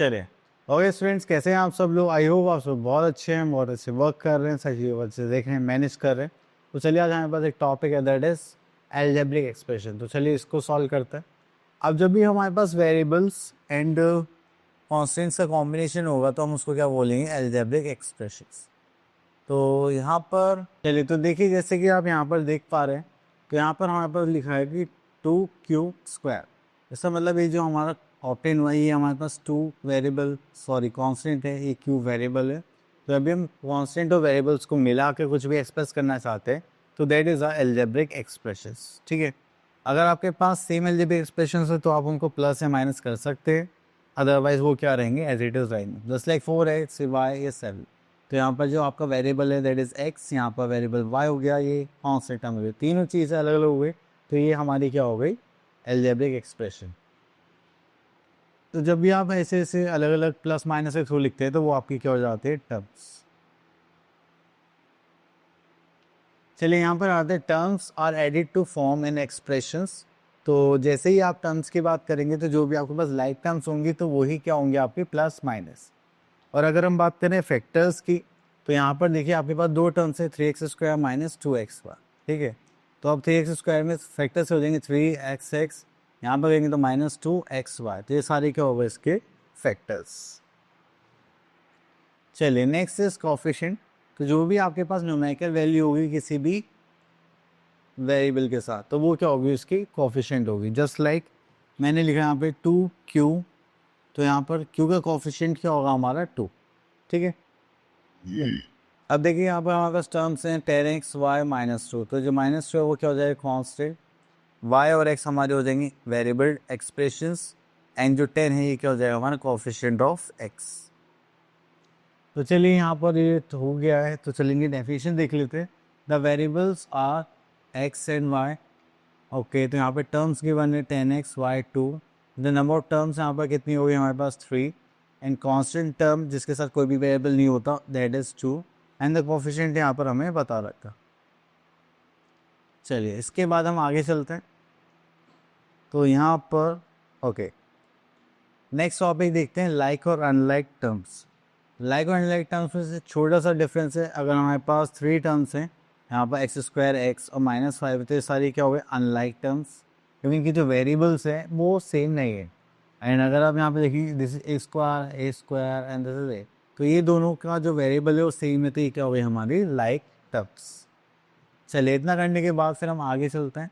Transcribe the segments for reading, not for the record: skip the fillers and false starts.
चलिए। Okay students, कैसे हैं आप सब लोग? आई होप आप सब बहुत अच्छे हैं, बहुत अच्छे वर्क कर रहे हैं, सही अच्छे देख रहे हैं, मैनेज कर रहे हैं। तो चलिए, आज हमारे पास एक टॉपिक है, दैट इज एल्जेब्रिक एक्सप्रेशन। तो चलिए इसको सॉल्व करते हैं। अब जब भी हमारे पास वेरिएबल्स एंड कॉन्स्टेंट्स का कॉम्बिनेशन होगा तो हम उसको क्या बोलेंगे? Algebraic expressions. तो यहाँ पर चलिए, तो देखिए जैसे कि आप यहाँ पर देख पा रहे हैं, तो यहाँ पर हमारे पास लिखा है कि 2q²। इसका मतलब ये जो हमारा ऑप्टेन हुआ, ये हमारे पास कांस्टेंट है, ये q वेरिएबल है। तो अभी हम कांस्टेंट और वेरिएबल्स को मिला के कुछ भी एक्सप्रेस करना चाहते हैं, तो that is a algebraic expressions. ठीक है, अगर आपके पास सेम एल्जेब्रिक एक्सप्रेशंस है तो आप उनको प्लस या माइनस कर सकते हैं, अदरवाइज वो क्या रहेंगे? एज इट इज रहेंगे, जस्ट लाइक 4x, y या 7। तो यहाँ पर जो आपका वेरिएबल है दैट इज x, यहाँ पर वेरिएबल y हो गया, ये कॉन्स्टेंट टर्म हो गया, तीनों चीज़ें अलग अलग हो गई। तो ये हमारी क्या हो गई? Algebraic expression. तो जब भी आप ऐसे ऐसे अलग अलग प्लस माइनस के थ्रू लिखते हैं तो वो आपकी क्या हो जाती है? टर्म्स। चलिए यहाँ पर आते हैं, terms are added to form in expressions. तो जैसे ही आप टर्म्स की बात करेंगे तो जो भी आपके पास लाइक टर्म्स होंगी तो वही क्या होंगे? आपके प्लस माइनस। और अगर हम बात करें फैक्टर्स की, तो यहाँ पर देखिए आपके पास दो टर्म्स है, 3x² माइनस 2xy। ठीक है, तो अब 3x² में फैक्टर्स हो जाएंगे 3xx, यहाँ पर कहेंगे तो -2xy। तो ये सारे क्या होगा? इसके फैक्टर्स। चलिए नेक्स्ट इज कोफिशिएंट। तो जो भी आपके पास न्यूमेरिकल वैल्यू होगी किसी भी वेरिएबल के साथ, तो वो क्या होगी? उसकी कोफिशिएंट होगी। जस्ट लाइक मैंने लिखा यहाँ पे 2q, तो यहाँ पर q का कोफिशिएंट क्या होगा? हमारा 2। ठीक है, अब देखिए यहाँ पर हमारे पास टर्म्स हैं 10x y -2। तो जो -2 है वो क्या हो जाएगा? कॉन्स्टेंट। y और x हमारे हो जाएंगे वेरिएबल एक्सप्रेशंस, एंड जो 10 है ये क्या हो जाएगा? हमारा कोफिशिएंट ऑफ x। तो चलिए यहाँ पर ये तो हो गया है, तो चलेंगे डेफिनेशन देख लेते हैं। The variables are x and y। Okay, तो यहाँ पे टर्म्स गिवन है 10x y 2। The number of terms यहाँ पर कितनी होगी? हमारे पास 3। एंड कांस्टेंट टर्म जिसके साथ कोई भी वेरिएबल नहीं होता, that is 2। And the coefficient यहाँ पर हमें बता रखा। चलिए इसके बाद हम आगे चलते हैं। तो यहाँ पर ओके, नेक्स्ट टॉपिक देखते हैं, लाइक और अनलाइक टर्म्स। लाइक और अनलाइक टर्म्स में से छोटा सा डिफरेंस है। अगर हमारे पास 3 टर्म्स हैं, यहाँ पर x² x और -5, तो ये सारी क्या हो गए? अनलाइक टर्म्स, क्योंकि इनकी जो वेरिएबल्स हैं वो सेम नहीं है। एंड अगर आप यहाँ पे देखिए, this is a² and this is a, तो ये दोनों का जो वेरिएबल है वो सेम है, तो ये क्या हो गई? हमारी लाइक टर्म्स। चलिए इतना करने के बाद फिर हम आगे चलते हैं।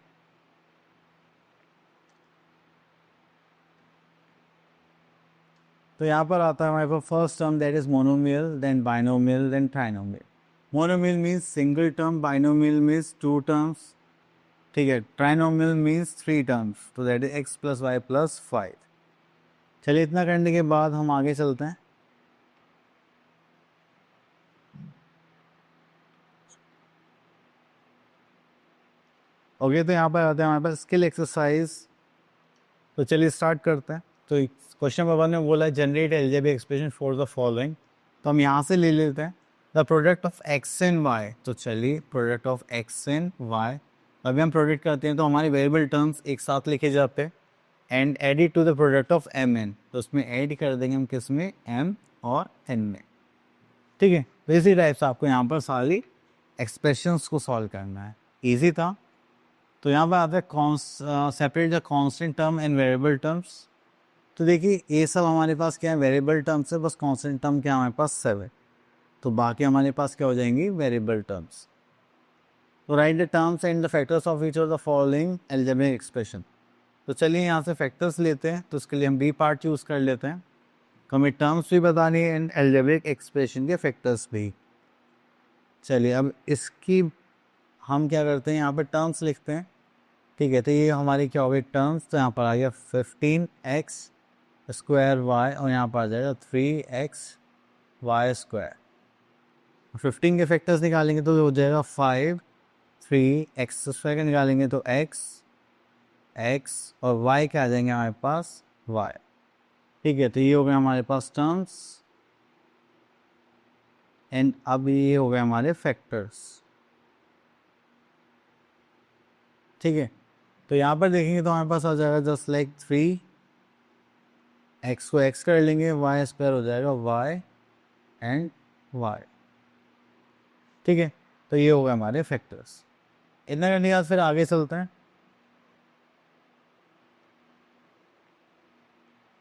तो यहाँ पर आता है हमारे पास first term, that is monomial, then binomial, then trinomial. Monomial means single term, binomial means 2 terms. ठीक है, ट्राइनोमियल मीन्स 3 टर्म्स, तो दैट इज x + y + 5। चलिए इतना करने के बाद हम आगे चलते हैं। ओके, तो यहाँ पर आते हैं हमारे पास स्किल एक्सरसाइज। तो चलिए स्टार्ट करते हैं। तो क्वेश्चन नंबर 1 में बोला है generate algebraic expression for the following. तो हम यहाँ से ले लेते हैं, the product of x and y। तो चलिए product of x and y, अभी हम प्रोडक्ट करते हैं तो हमारे वेरिएबल टर्म्स एक साथ लिखे जाते हैं, and added to the product of m n। तो उसमें ऐड कर देंगे हम किस में? m और n में। ठीक है, तो इसी टाइप से आपको यहाँ पर सारी एक्सप्रेशंस को सॉल्व करना है। ईजी था। तो यहाँ पर आता है separate the constant term and variable terms. तो देखिए ये सब हमारे पास क्या है? वेरिएबल टर्म्स है, बस कांस्टेंट टर्म क्या हमारे पास 7। तो बाकी हमारे पास क्या हो जाएंगी? Variable terms. तो write the terms and the factors of each of the following algebraic expression. तो चलिए यहाँ से फैक्टर्स लेते हैं, तो उसके लिए हम बी पार्ट चूज कर लेते हैं। तो हमें टर्म्स भी बतानी है एंड एल्जेब्रिक एक्सप्रेशन के फैक्टर्स भी। चलिए अब इसकी हम क्या करते हैं, यहाँ पर टर्म्स लिखते हैं। ठीक है, तो ये हमारी क्या हो गई? टर्म्स। तो यहाँ पर आ गया 15x² y, और यहाँ पर आ जाएगा 3xy²। 15 के फैक्टर्स निकालेंगे तो हो जाएगा 5, 3x² का निकालेंगे तो x और y के आ जाएंगे हमारे पास y। ठीक है, तो ये हो गया हमारे पास टर्म्स, एंड अब ये हो गए हमारे फैक्टर्स। ठीक है, तो यहाँ पर देखेंगे तो हमारे पास आ जाएगा जस्ट लाइक 3 एक्स को एक्स कर लेंगे, वाई स्क्वायर हो जाएगा वाई एंड वाई। ठीक है, तो ये हो गए हमारे फैक्टर्स। इतना करने के बाद फिर आगे चलते हैं।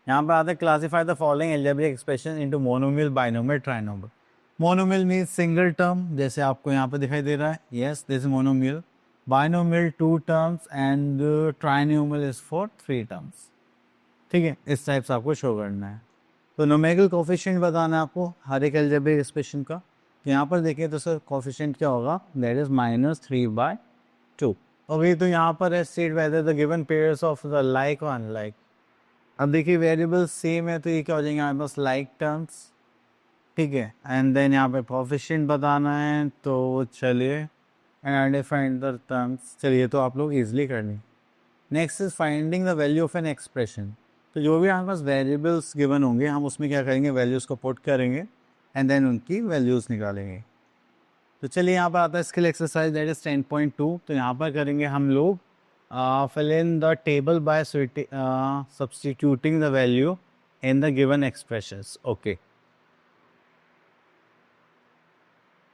यहाँ पर आते हैं classify the following algebraic expression into monomial, binomial, trinomial. Monomial means single term, जैसे आपको यहाँ पर दिखाई दे रहा है, yes this is monomial. Binomial 2 terms and trinomial is for 3 terms. ठीक है, इस टाइप से आपको शो करना है। तो न्यूमेरिकल कोफिशिएंट बताना है आपको हर एक एल्जेब्रिक एक्सप्रेशन का। तो यहाँ पर देखिए तो सर कोफिशिएंट क्या होगा, दैट इज -3/2। ओके, तो यहाँ पर है state whether the given pairs of the like और अनलाइक। अब देखिए वेरिएबल सेम है तो ये क्या हो जाएंगे हमारे पास लाइक टर्म्स। ठीक है, एंड देन यहाँ पे कोफिशिएंट बताना है, तो चलिए एंड डिफाइन द टर्म्स, चलिए तो आप लोग इजीली कर लें। Next is finding the value of an expression. तो जो भी हमारे पास वेरिएबल्स गिवन होंगे हम उसमें क्या करेंगे, वैल्यूज़ को पुट करेंगे एंड देन उनकी वैल्यूज़ निकालेंगे। तो चलिए यहाँ पर आता है स्किल एक्सरसाइज दैट इज 10.2। तो यहाँ पर करेंगे हम लोग fill in the table by substituting the value in the given expressions. Okay.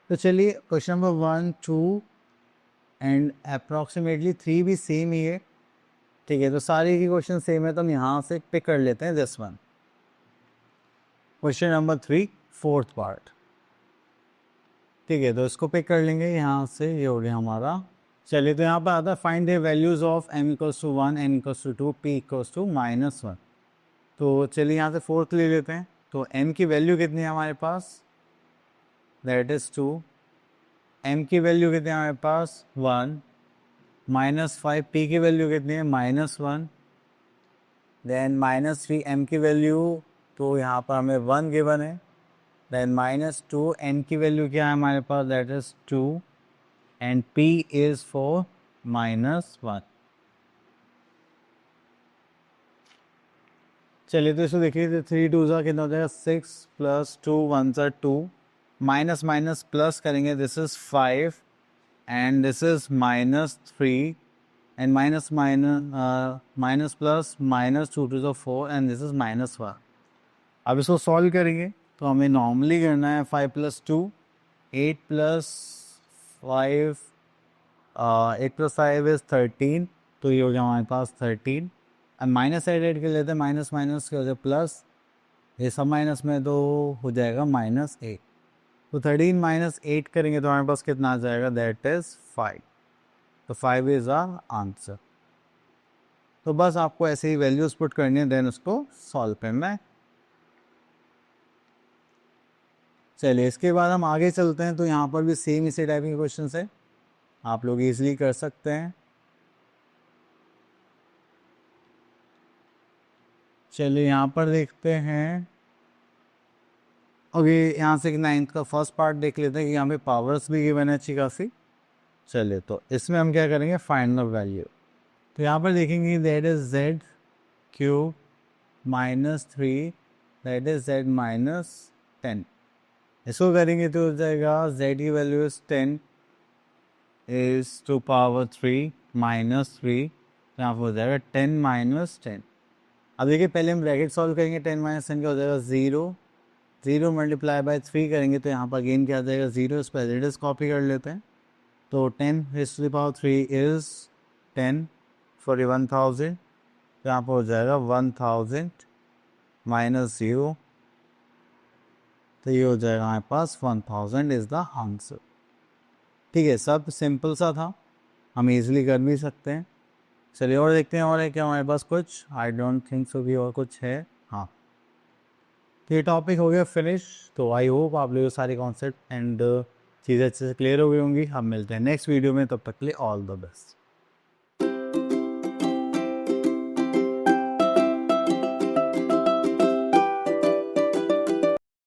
तो चलिए क्वेश्चन नंबर 1, 2 एंड अप्रॉक्सीमेटली 3 भी सेम ही है। ठीक है, तो सारे की क्वेश्चन सेम है तो हम यहाँ से पिक कर लेते हैं this one. Question number 3 fourth part. ठीक है, तो इसको पिक कर लेंगे यहाँ से, ये हो गया हमारा। चलिए तो यहाँ पर आता है find the values of m = 1, n = 2, p = -1। तो चलिए यहाँ से फोर्थ ले लेते हैं। तो m की वैल्यू कितनी है हमारे पास, दैट इज़ 2। m की वैल्यू कितनी है हमारे पास 1, -5 p की वैल्यू कितनी है -1, देन -3 m की वैल्यू, तो यहाँ पर हमें 1 गिवन है, देन -2 n की वैल्यू क्या है हमारे पास, that is 2 and p is for -1। चलिए तो इसको देखिए, तो 3 2 कितना हो जाएगा 6 + 2 1 2, माइनस माइनस प्लस करेंगे, this is 5 and this is -3 and minus plus -2 2 4 and this is -1। अब इसको सॉल्व करेंगे तो हमें नॉर्मली करना है 5 + 2 8 + 5 8 + 5 इज 13, तो ये हो गया हमारे पास 13। अब माइनस साइड के लेते हैं, माइनस माइनस के हो जाए प्लस, ये सब माइनस में तो हो जाएगा -8। तो 13 - 8 करेंगे तो हमारे पास कितना आ जाएगा, दैट इज 5। तो 5 इज आवर आंसर। तो बस आपको ऐसे ही वैल्यूज पुट करनी है, देन उसको सॉल्व करना है। चलिए इसके बाद हम आगे चलते हैं। तो यहाँ पर भी सेम इसी टाइप के क्वेश्चन है, आप लोग इजीली कर सकते हैं। चलिए यहाँ पर देखते हैं। ओके, यहाँ से 9th का फर्स्ट पार्ट देख लेते हैं कि यहाँ पे पावर्स भी गिवन है अच्छी खासी। चलिए तो इसमें हम क्या करेंगे, फाइंड द वैल्यू। तो यहाँ पर देखेंगे that is z cube -3, that is z -10। इसको करेंगे तो हो जाएगा z की value is 10 is to power 3 -3, यहाँ पर हो जाएगा 10 - 10। अब देखिए पहले हम ब्रैकेट सॉल्व करेंगे, 10 - 10 का हो जाएगा 0 0 × 3 करेंगे तो यहाँ पर अगेन क्या आ जाएगा 0, इस पर एज कॉपी कर लेते हैं। तो 10⁻³ इज़ 10 सॉरी 1000, तो यहाँ पर हो जाएगा 1000 -0, तो ये हो जाएगा हमारे पास 1000 इज़ द आंसर। ठीक है, सब सिंपल सा था, हम इजीली कर भी सकते हैं। चलिए और देखते हैं और है क्या हमारे पास कुछ, आई डोंट थिंक सो भी और कुछ है। हाँ, तो ये टॉपिक हो गया फिनिश। तो आई होप आप लोगों को सारे कॉन्सेप्ट एंड चीज़ें अच्छे से क्लियर हो गई होंगी। हम मिलते हैं नेक्स्ट वीडियो में, तब तक के लिए ऑल द बेस्ट।